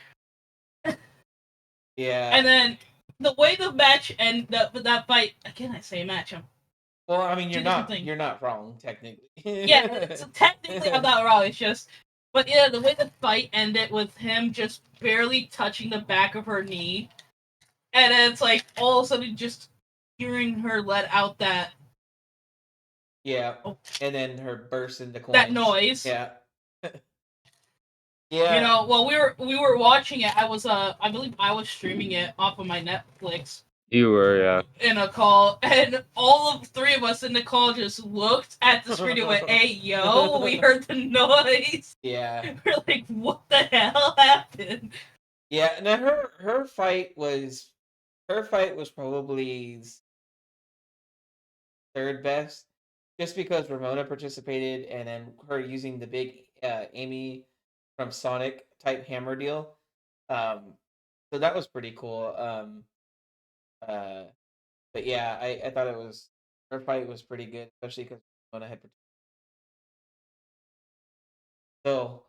Yeah. And then the way the match and that fight again, I say match. Well, I mean, Things. you're not wrong technically. Yeah, so technically I'm not wrong. It's just, but yeah, the way the fight ended with him just barely touching the back of her knee, and then it's like all of a sudden just hearing her let out that yeah, and then her burst into coins. that noise. Yeah. Yeah. While we were watching it, I believe I was streaming it off of my Netflix. You were, yeah. In a call, and all of three of us in the call just looked at the screen and went, "Hey, yo!" We heard the noise. Yeah. We're like, "What the hell happened?" Yeah. Now her fight was probably third best, just because Ramona participated, and then her using the big Amy from Sonic type hammer deal. So that was pretty cool. But yeah, I thought her fight was pretty good, especially because Ramona had. So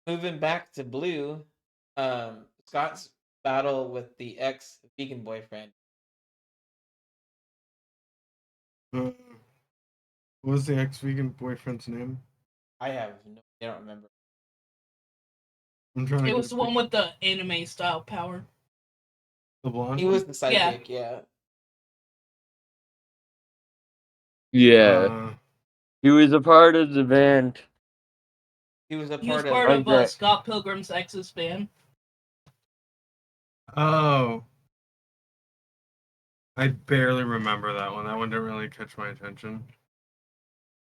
moving back to Blue, Scott's battle with the ex vegan boyfriend. What was the ex-vegan boyfriend's name? I don't remember. I'm trying to. It was the one with the anime style power. The blonde. He was the sidekick, yeah. Yeah. He was a part of the band. He was He was part of Scott Pilgrim's ex's band. Oh. I barely remember that one. That one didn't really catch my attention.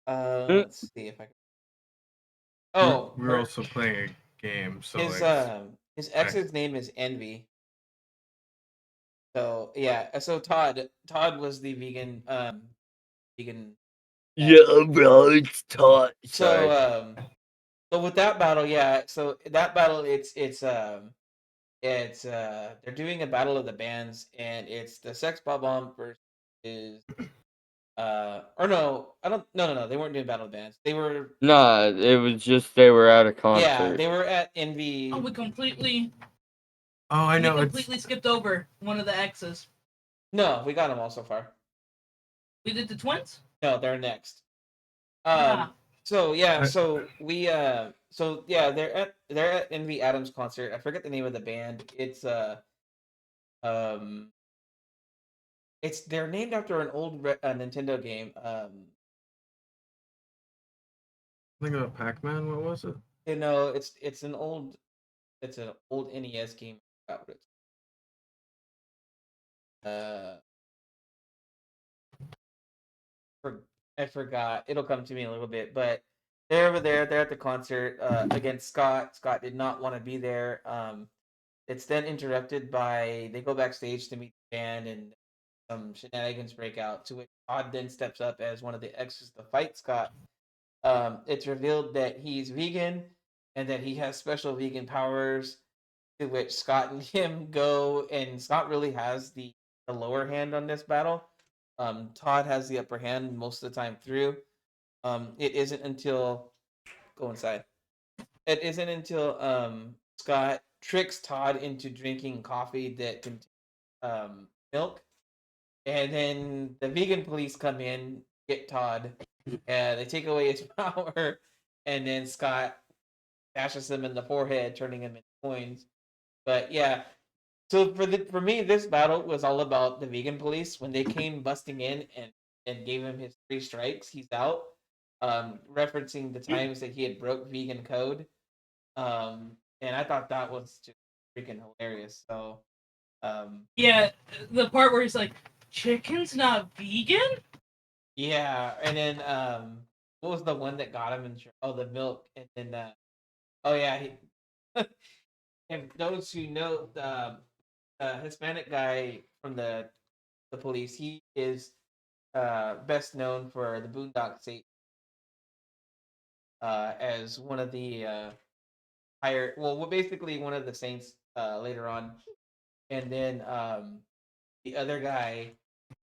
Let's see if I can. Oh, we were also playing a game, so his ex's name is Envy. So yeah, so Todd was the vegan vegan. Yeah, bro, it's Todd. Sorry. So with that battle, that battle it's they're doing a battle of the bands, and it's the Sex Bomb versus or no, I don't no, they weren't doing battle of bands. They were Nah, it was just they were at a concert. Yeah, they were at Envy. Oh, we completely I skipped over one of the X's. No, we got them all so far. We did the twins? No, they're next. So yeah, so we they're at Envy Adams concert. I forget the name of the band. It's They're named after an old Nintendo game. Think of Pac-Man. What was it? It's an old NES game. I forgot what Uh, for, I forgot. It'll come to me in a little bit, but they're over there. They're at the concert against Scott. Scott did not want to be there. It's then interrupted by they go backstage to meet the band, and some shenanigans break out. To which Todd then steps up as one of the extras to fight Scott. It's revealed that he's vegan and that he has special vegan powers. To which Scott and him go, and Scott really has the lower hand on this battle. Todd has the upper hand most of the time through. It isn't until go inside. It isn't until Scott tricks Todd into drinking coffee that contains milk, and then the vegan police come in, get Todd, and they take away his power, and then Scott bashes him in the forehead, turning him into coins. But yeah, so for me, this battle was all about the vegan police when they came busting in and gave him his 3 strikes. He's out, referencing the times that he had broke vegan code. And I thought that was just freaking hilarious. So, Yeah, the part where he's like, "Chicken's not vegan." yeah, and then what was the one that got him in? Oh, the milk, and then oh yeah, and those who know the Hispanic guy from the police, he is best known for the Boondock State as one of the higher, well, basically one of the saints later on, and then the other guy,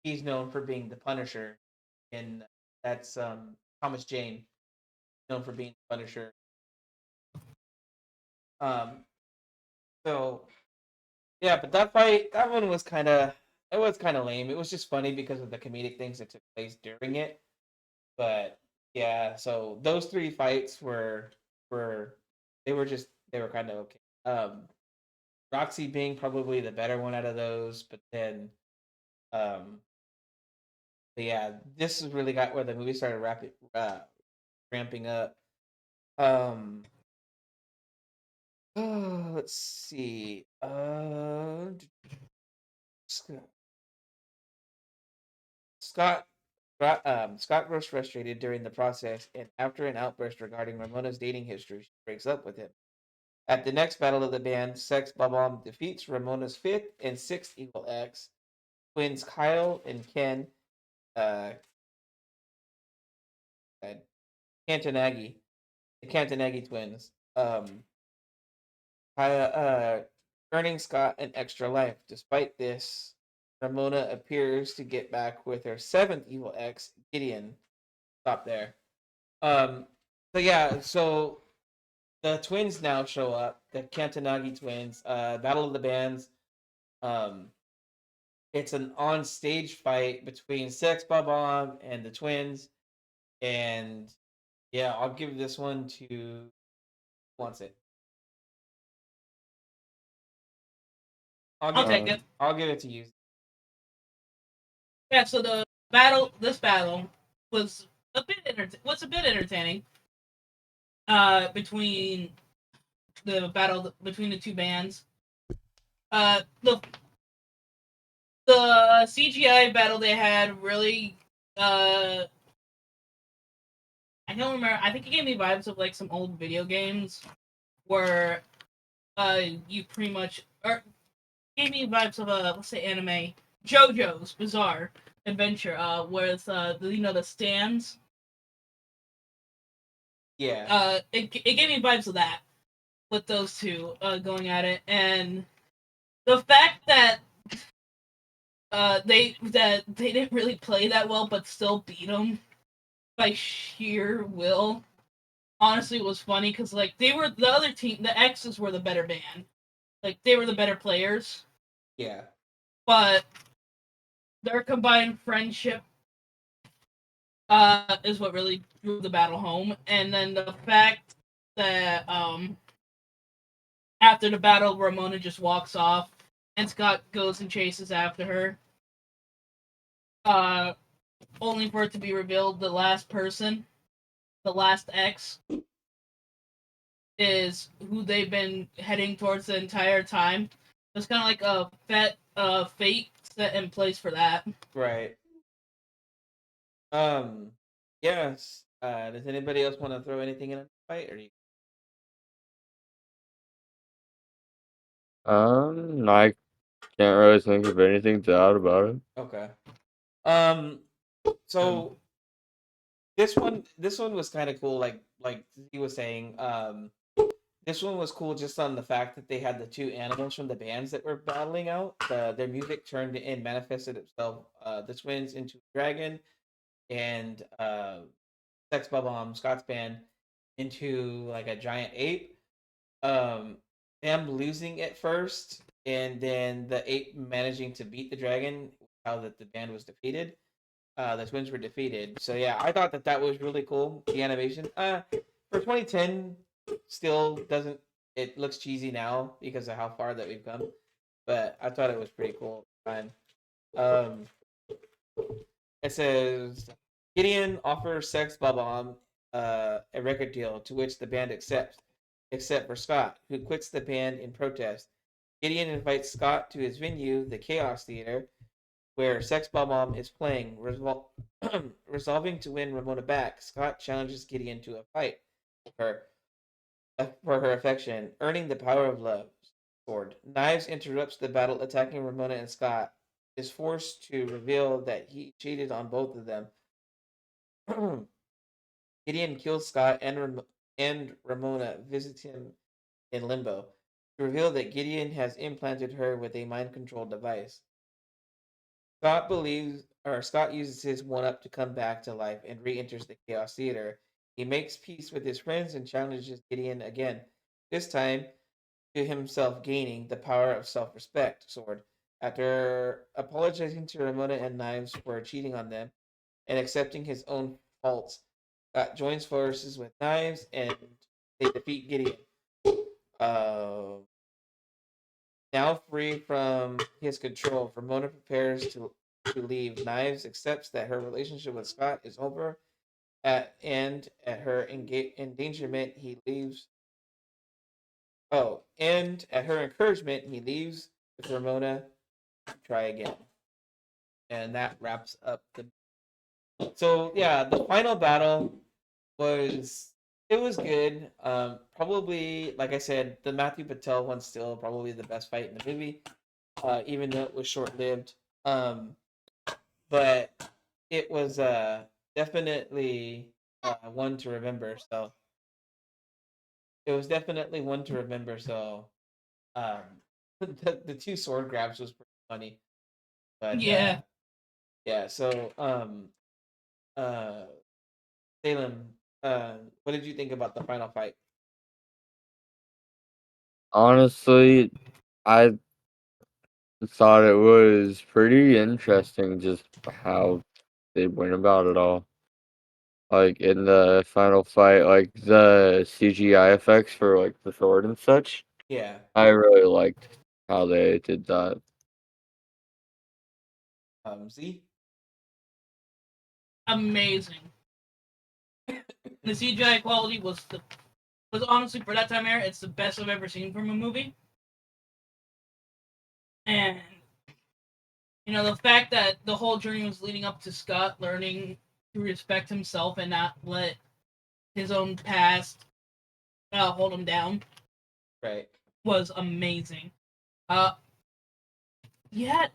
he's known for being the Punisher, and that's Thomas Jane, known for being the Punisher. Um, so yeah, but that one was kind of lame. It was just funny because of the comedic things that took place during it. But yeah, so those 3 fights were they were kind of okay. Roxy being probably the better one out of those, but then um, but yeah, this is really got where the movie started ramping up. Um, let's see. Scott Scott Scott grows frustrated during the process, and after an outburst regarding Ramona's dating history, she breaks up with him. At the next battle of the band, Sex Bob-omb defeats Ramona's fifth and sixth evil ex, twins Kyle and Ken uh, Cantanagi, the Cantanagi twins, earning Scott an extra life. Despite this, Ramona appears to get back with her seventh evil ex, Gideon. Stop there. Um, so yeah, so the twins now show up, the Cantanagi twins, Battle of the Bands. Um, it's an on-stage fight between Sex Bob-omb and the twins, and yeah, I'll give this one to who wants it. I'll take it. I'll give it to you. Yeah, so this battle was a bit entertaining. Between the battle between the two bands. The CGI battle they had really I don't remember. I think it gave me vibes of like some old video games where you pretty much or gave me vibes of a let's say anime JoJo's Bizarre Adventure with the stands. Yeah. It gave me vibes of that with those two going at it, and the fact that they didn't really play that well, but still beat them by sheer will. Honestly, was funny because like they were the other team, the X's were the better band, like they were the better players, Yeah. but their combined friendship is what really drew the battle home, and then the fact that after the battle, Ramona just walks off and Scott goes and chases after her. Only for it to be revealed the last person, the last X, is who they've been heading towards the entire time. It's kind of like a fate set in place for that. Right. Yes. Does anybody else want to throw anything in a fight, or I can't really think of anything to add about it. okay? Um, so this one was kind of cool. Like he was saying, this one was cool just on the fact that they had the two animals from the bands that were battling out. Their music turned and manifested itself. The twins into a dragon, and Sex Bomb Scott's band into like a giant ape. Them losing at first, and then the ape managing to beat the dragon. How that the band was defeated. The twins were defeated. So yeah, I thought that was really cool. The animation. For 2010, still doesn't. It looks cheesy now because of how far that we've come, but I thought it was pretty cool. Fine. Um, it says Gideon offers Sex Bomb a record deal, to which the band accepts, except for Scott, who quits the band in protest. Gideon invites Scott to his venue, the Chaos Theater, where Sex Bomb is playing. Resolving to win Ramona back, Scott challenges Gideon to a fight for her affection, earning the power of love. Sword. Knives interrupts the battle, attacking Ramona, and Scott is forced to reveal that he cheated on both of them. Gideon kills Scott, and Ramona visits him in limbo to reveal that Gideon has implanted her with a mind control device. Scott uses his one up to come back to life and re-enters the Chaos Theater. He makes peace with his friends and challenges Gideon again, this time to himself gaining the power of self-respect sword. After apologizing to Ramona and Knives for cheating on them and accepting his own faults, Scott joins forces with Knives and they defeat Gideon. Uh, Now free from his control, Ramona prepares to leave. Knives accepts that her relationship with Scott is over, at her endangerment, he leaves. Oh, and at her encouragement, he leaves with Ramona to try again, and that wraps up the. So yeah, the final battle was it was good. Probably like I said, the Matthew Patel one's still probably the best fight in the movie, even though it was short lived. Um, but it was definitely one to remember. So it was definitely one to remember. So um, the two sword grabs was pretty funny. But Yeah. yeah. So uh, Salem, what did you think about the final fight? Honestly, I thought it was pretty interesting just how they went about it all. Like in the final fight, like the CGI effects for like the sword and such. Yeah. I really liked how they did that. Z. Amazing. The CGI quality was honestly for that time era, it's the best I've ever seen from a movie. And the fact that the whole journey was leading up to Scott learning to respect himself and not let his own past hold him down Right. was amazing. Uh, yeah,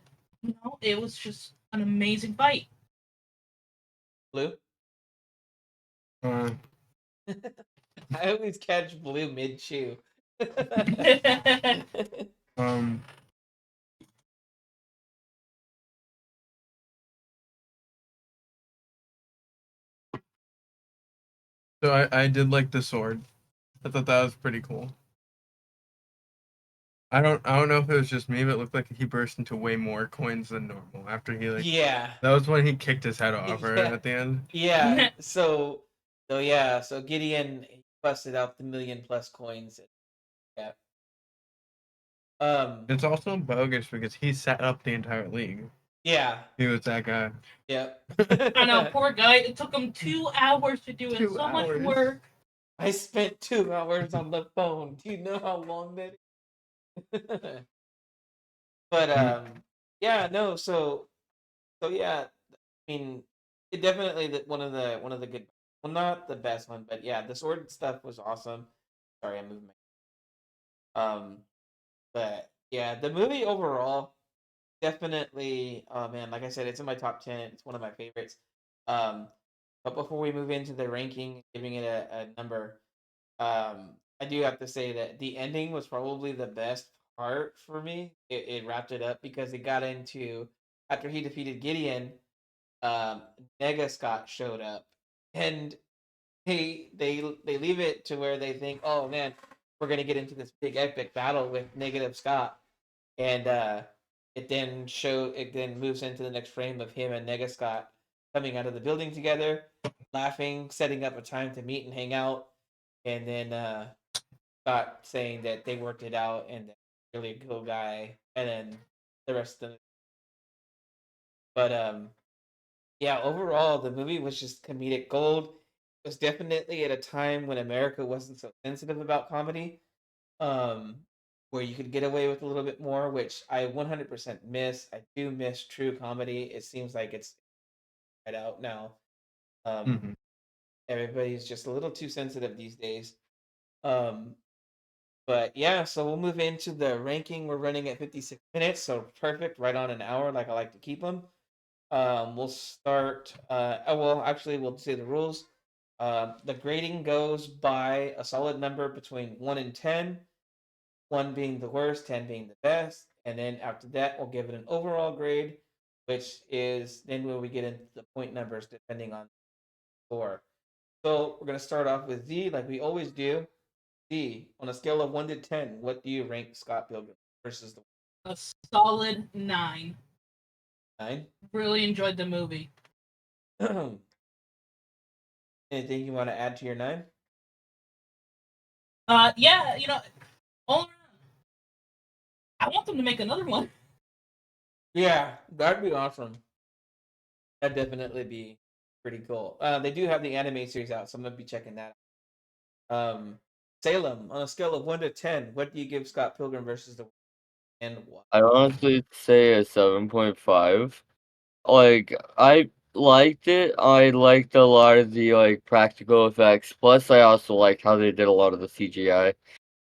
it was just an amazing fight. Blue. Uh, I always catch Blue mid chew. um, so I did like the sword. I thought that was pretty cool. I don't know if it was just me, but it looked like he burst into way more coins than normal after he Yeah. that was when he kicked his head off right Yeah. at the end. Yeah. So Gideon busted out the million plus coins. Yeah. It's also bogus because he set up the entire league. Yeah. He was that guy. Yep. I know, poor guy. It took him 2 hours to do it. 2 So much hours. work. I spent 2 hours on the phone. Do you know how long that is? But yeah, no. So yeah, I mean, it definitely one of the good. Well, not the best one, but yeah, the sword stuff was awesome. Sorry, I moved my. But yeah, the movie overall definitely. Oh man, like I said, it's in my top 10. It's one of my favorites. Um, but before we move into the ranking, giving it a number, I do have to say that the ending was probably the best part for me. It wrapped it up because it got into after he defeated Gideon, um, Nega Scott showed up, and they leave it to where they think, oh man, we're gonna get into this big epic battle with Negative Scott, and it then moves into the next frame of him and Nega Scott coming out of the building together, laughing, setting up a time to meet and hang out, and then Scott saying that they worked it out and that really a cool guy, and then the rest of the. But yeah, overall the movie was just comedic gold. It was definitely at a time when America wasn't so sensitive about comedy, um, where you could get away with a little bit more, which I 100% miss. I do miss true comedy. It seems like it's right out now. Um, Mhm. Everybody's just a little too sensitive these days. Um, But yeah, so we'll move into the ranking. We're running at 56 minutes, so perfect, right on an hour, like I like to keep them. We'll start. Well, actually, we'll say the rules. The grading goes by a solid number between 1 and 10, 1 being the worst, 10 being the best. And then after that, we'll give it an overall grade, which is then when we get into the point numbers depending on the score. So we're going to start off with Z, like we always do. D, on a scale of 1 to 10, what do you rank Scott Pilgrim versus the A solid 9. 9? Really enjoyed the movie. Anything you want to add to your 9? Yeah, all around, I want them to make another one. Yeah, that'd be awesome. That'd definitely be pretty cool. They do have the anime series out, so I'm going to be checking that out. Salem, on a scale of 1 to 10, what do you give Scott Pilgrim versus the and why? I honestly say a 7.5. Like, I liked it. I liked a lot of the, like, practical effects. Plus, I also liked how they did a lot of the CGI.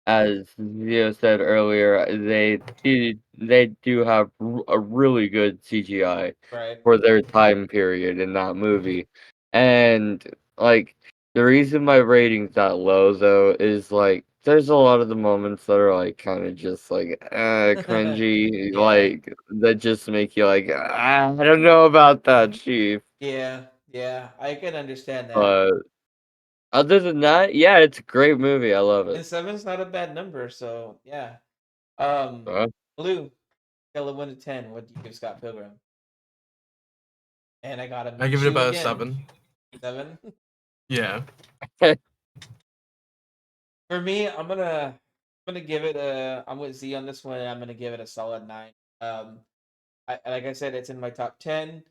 As Zio said earlier, they do have a really good CGI Right. for their time period in that movie. And, like, the reason my rating's that low, though, is, like, there's a lot of the moments that are, like, kinda just, like, cringy, Yeah. like, that just make you like, I don't know about that, chief." Yeah. Yeah. I can understand that. But other than that, yeah, it's a great movie, I love it. And 7's not a bad number, so yeah. Uh, Blue, scale of 1 to 10, what do you give Scott Pilgrim? And I gotta I mute give it you about a again. 7. 7. Yeah. For me, I'm gonna give it a. I'm with Z on this one. And I'm gonna give it a solid 9. Like I said, it's in my top 10.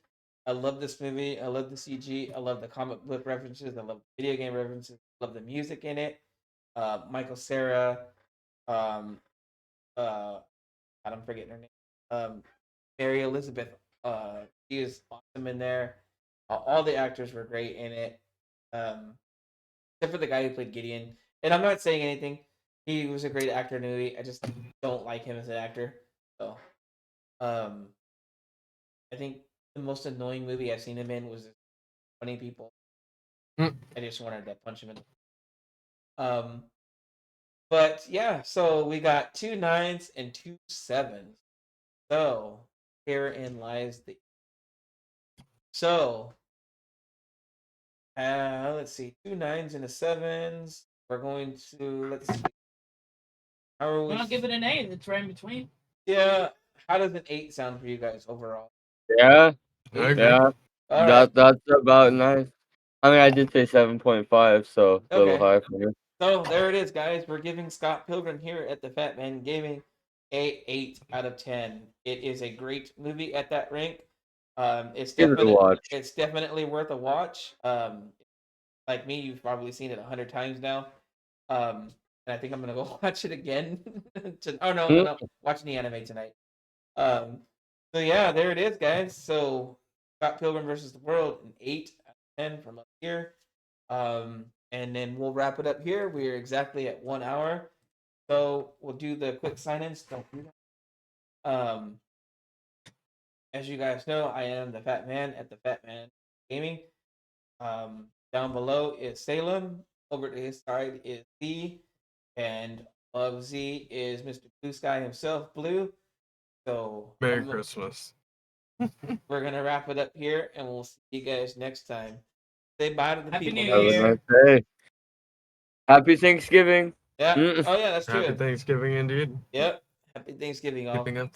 I love this movie. I love the CG. I love the comic book references. I love the video game references. I love the music in it. Michael Sarah. Um, uh, I'm forgetting her name. Mary Elizabeth. She is awesome in there. All the actors were great in it. Um, except for the guy who played Gideon. And I'm not saying anything. He was a great actor in the movie. I just don't like him as an actor. So, um, I think the most annoying movie I've seen him in was 20 People. Mm. I just wanted to punch him in. But yeah, so we got 2 9s and 2 7s. So herein lies the. So let's see, 2 9s and a 7s. We're going to let's see. How are Why we? not give it an 8? It's right in between. Yeah. How does an 8 sound for you guys overall? yeah, I 8. agree. yeah, All right. that's about nice. I mean, I did say 7.5, so a little Okay. high for me. So there it is, guys. We're giving Scott Pilgrim here at the Fat Man Gaming a 8 out of 10. It is a great movie at that rank. It's Give it a watch. it's definitely worth a watch. Like me, you've probably seen it 100 times now. And I think I'm gonna go watch it again. Oh no, Mm. no, watching the anime tonight. Um, so yeah, there it is, guys. So got Pilgrim versus the World, an 8 out of 10 from up here. And then we'll wrap it up here. We're exactly at 1 hour. So we'll do the quick sign-ins. Don't do that. As you guys know, I am the Fat Man at the Fat Man Gaming. Down below is Salem. Over to his side is Z. And above Z is Mr. Blue Sky himself, Blue. So Merry Christmas. we're gonna wrap it up here, and we'll see you guys next time. Say bye to the Happy people, New Have a guys. Year. nice day. Happy Thanksgiving. Yeah. Mm. Oh yeah, that's Happy true. Thanksgiving indeed. Yep. Happy Thanksgiving, all. Giving up.